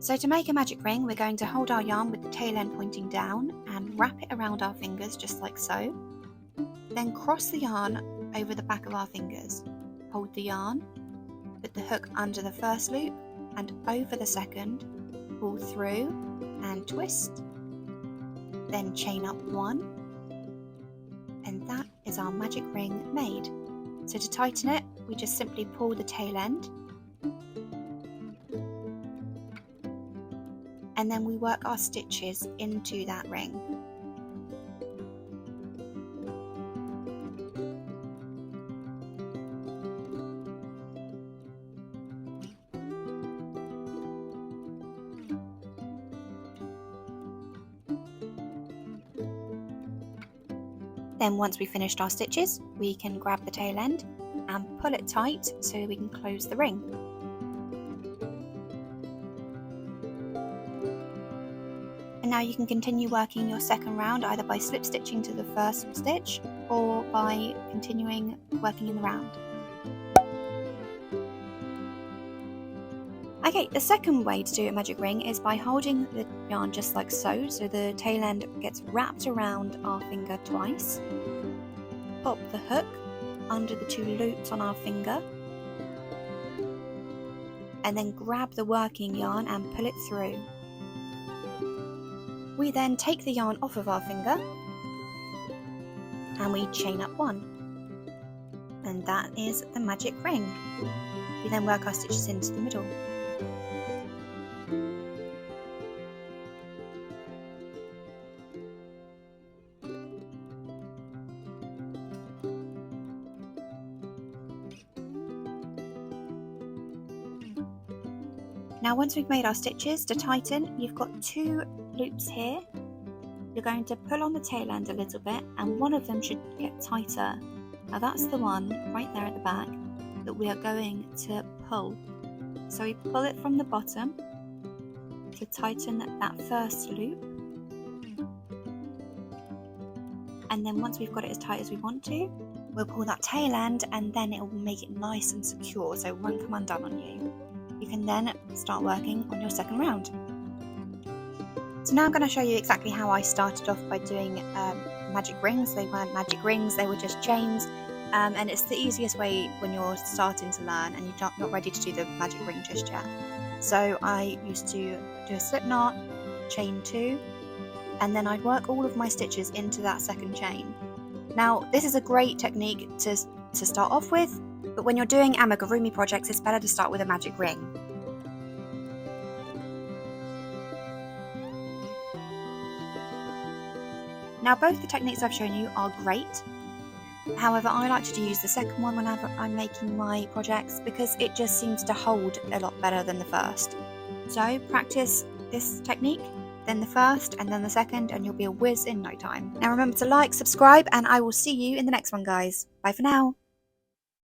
So to make a magic ring, we're going to hold our yarn with the tail end pointing down and wrap it around our fingers just like so. Then cross the yarn over the back of our fingers. Hold the yarn, put the hook under the first loop and over the second, pull through and twist, then chain up 1, and that is our magic ring made. So to tighten it, we just simply pull the tail end, and then we work our stitches into that ring. Then once we've finished our stitches, we can grab the tail end and pull it tight so we can close the ring. And now you can continue working your second round either by slip stitching to the first stitch or by continuing working in the round. Okay, the second way to do a magic ring is by holding the yarn just like so the tail end gets wrapped around our finger twice. Pop the hook under the 2 loops on our finger, and then grab the working yarn and pull it through. We then take the yarn off of our finger and we chain up 1, and that is the magic ring. We then work our stitches into the middle. Now once we've made our stitches, to tighten, you've got 2 loops here. You're going to pull on the tail end a little bit and one of them should get tighter. Now that's the one right there at the back that we are going to pull. So we pull it from the bottom to tighten that first loop. And then once we've got it as tight as we want to, we'll pull that tail end and then it will make it nice and secure so it won't come undone on you. You can then start working on your second round. So now I'm going to show you exactly how I started off by doing magic rings. They weren't magic rings, they were just chains, and it's the easiest way when you're starting to learn and you're not ready to do the magic ring just yet. So I used to do a slip knot, chain 2, and then I'd work all of my stitches into that second chain. Now this is a great technique to start off with, but when you're doing amigurumi projects, it's better to start with a magic ring. Now both the techniques I've shown you are great. However, I like to use the second one whenever I'm making my projects because it just seems to hold a lot better than the first. So practice this technique, then the first and then the second, and you'll be a whiz in no time. Now remember to like, subscribe, and I will see you in the next one, guys. Bye for now.